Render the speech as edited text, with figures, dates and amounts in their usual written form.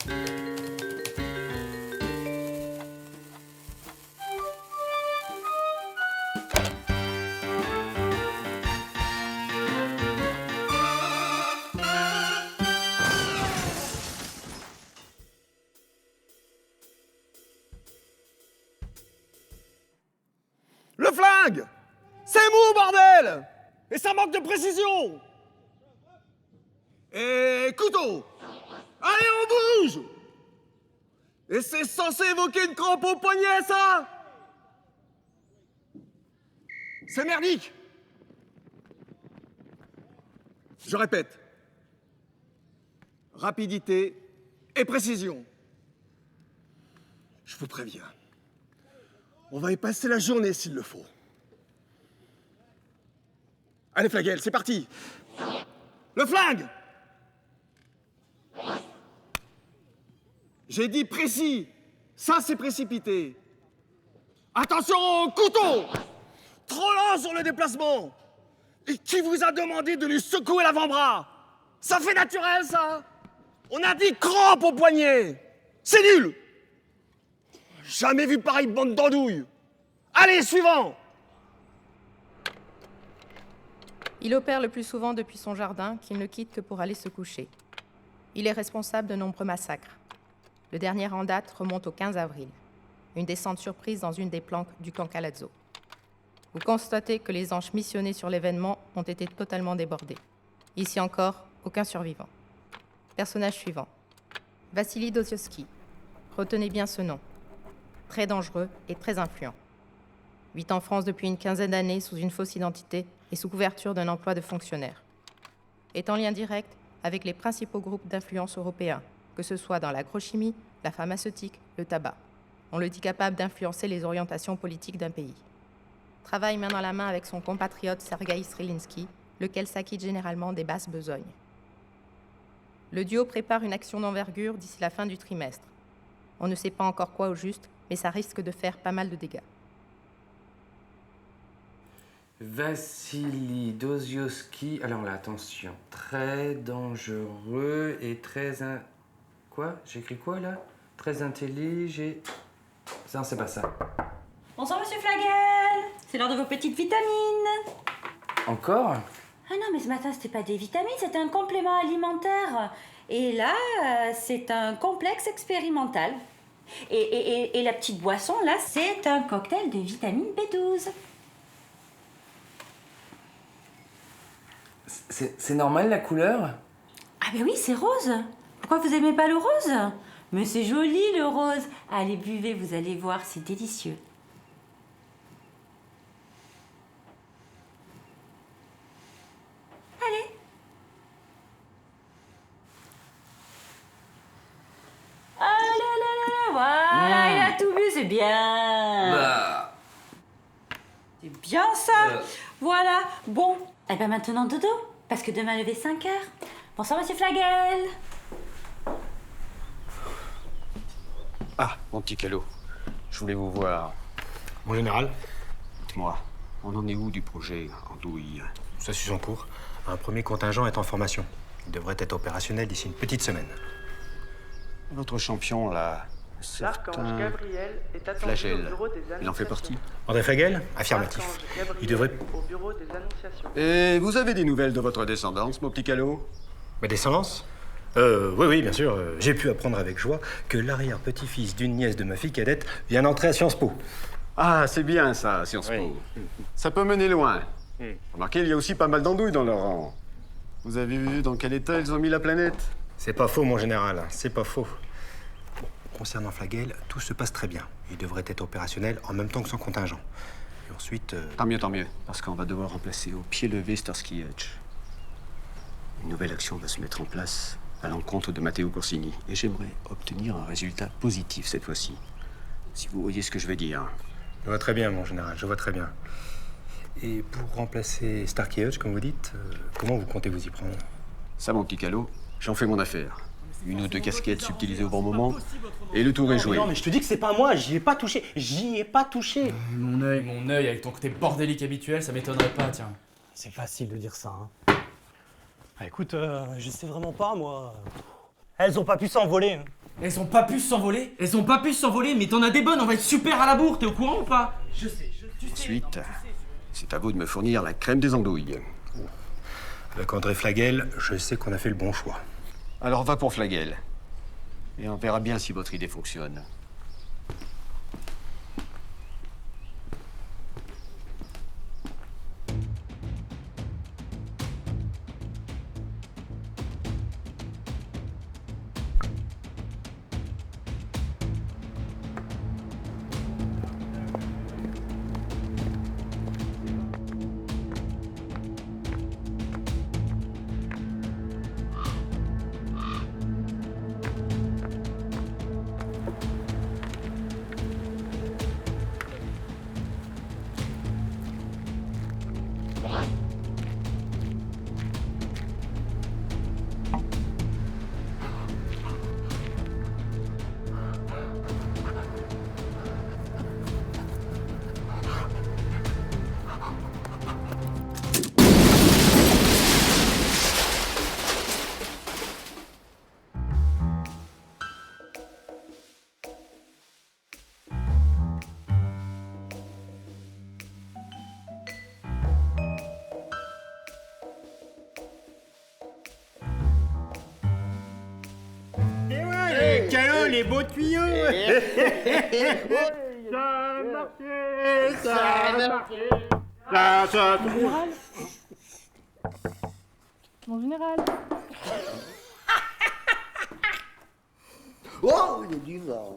Le flingue! C'est mou, bordel! Et ça manque de précision! Et couteau! Allez, on bouge! Et c'est censé évoquer une crampe au poignet, ça? C'est merdique! Je répète. Rapidité et précision. Je vous préviens. On va y passer la journée s'il le faut. Allez, Flaguel, c'est parti! Le flingue! J'ai dit précis. Ça, c'est précipité. Attention au couteau! Trop lent sur le déplacement. Et qui vous a demandé de lui secouer l'avant-bras? Ça fait naturel, ça? On a dit crampe au poignet. C'est nul! Jamais vu pareille bande d'andouilles. Allez, suivant! Il opère le plus souvent depuis son jardin, qu'il ne quitte que pour aller se coucher. Il est responsable de nombreux massacres. Le dernier en date remonte au 15 avril. Une descente surprise dans une des planques du camp Calazzo. Vous constatez que les anges missionnés sur l'événement ont été totalement débordés. Ici encore, aucun survivant. Personnage suivant. Vassili Dostoïevski. Retenez bien ce nom. Très dangereux et très influent. Vit en France depuis une quinzaine d'années sous une fausse identité et sous couverture d'un emploi de fonctionnaire. Est en lien direct avec les principaux groupes d'influence européens, que ce soit dans l'agrochimie, la pharmaceutique, le tabac. On le dit capable d'influencer les orientations politiques d'un pays. Travaille main dans la main avec son compatriote Sergueï Strelinsky, lequel s'acquitte généralement des basses besognes. Le duo prépare une action d'envergure d'ici la fin du trimestre. On ne sait pas encore quoi au juste, mais ça risque de faire pas mal de dégâts. Vassili Dostoïevski, alors là, attention, très dangereux et très... Quoi? J'écris quoi, là? Très intelligent. Ça, c'est pas ça. Bonsoir, monsieur Flaguel. C'est l'heure de vos petites vitamines. Encore? Ah non, mais ce matin, c'était pas des vitamines, c'était un complément alimentaire. Et là, c'est un complexe expérimental. Et la petite boisson, là, c'est un cocktail de vitamine B12. C'est normal, la couleur? Ah ben oui, c'est rose. Pourquoi vous aimez pas le rose? Mais c'est joli, le rose. Allez, buvez, vous allez voir, c'est délicieux. Allez. Allez, voilà, il a tout bu, c'est bien. Bah. C'est bien ça. Voilà, bon. Eh ben maintenant, dodo, parce que demain, lever 5 heures. Bonsoir, monsieur Flaguel. Ah, mon petit calot, je voulais vous voir. Mon général, Dites-moi, on en est où du projet Andouille? ça suit son cours. Un premier contingent est en formation. Il devrait être opérationnel d'ici une petite semaine. Votre champion, là, L'archange certain Gabriel est attendu Flagelle, au bureau des annonciations. il en fait partie? André Fagel, affirmatif. L'archange Gabriel Il devrait... au bureau des annonciations. Et vous avez des nouvelles de votre descendance, mon petit calot? Ma descendance oui, bien sûr. J'ai pu apprendre avec joie que l'arrière-petit-fils d'une nièce de ma fille cadette vient d'entrer à Sciences Po. Ah, c'est bien ça, Sciences Po. Ça peut mener loin. Remarquez, il y a aussi pas mal d'andouilles dans leur rang. Vous avez vu dans quel état ils ont mis la planète? C'est pas faux, mon général, c'est pas faux. Bon, concernant Flaguel, tout se passe très bien. Il devrait être opérationnel en même temps que son contingent. Et ensuite... Tant mieux, parce qu'on va devoir remplacer au pied levé Starsky Hutch. Une nouvelle action va se mettre en place à l'encontre de Matteo Corsini. Et j'aimerais obtenir un résultat positif cette fois-ci. Si vous voyez ce que je veux dire. Je vois très bien, mon général, je vois très bien. Et pour remplacer Starkey Hutch, comme vous dites, comment vous comptez vous y prendre? Ça, mon petit calot, j'en fais mon affaire. Une ou deux casquettes subtilisées au bon moment, et le tour est joué. Non, mais je te dis que c'est pas moi, j'y ai pas touché. J'y ai pas touché. Mon œil, avec ton côté bordélique habituel, ça m'étonnerait pas, tiens. C'est facile de dire ça, hein. Ah, écoute, je sais vraiment pas, moi. Elles ont pas pu s'envoler. Elles ont pas pu s'envoler. Elles ont pas pu s'envoler, mais t'en as des bonnes, on va être super à la bourre, t'es au courant ou pas? Je sais, tu sais. Ensuite, c'est à vous de me fournir la crème des andouilles. Avec André Flaguel, je sais qu'on a fait le bon choix. Alors va pour Flaguel. Et on verra bien si votre idée fonctionne. Calo, les beaux tuyaux. Ça a marché, ça a marché. Ça. Mon général. Oh, il est du vent.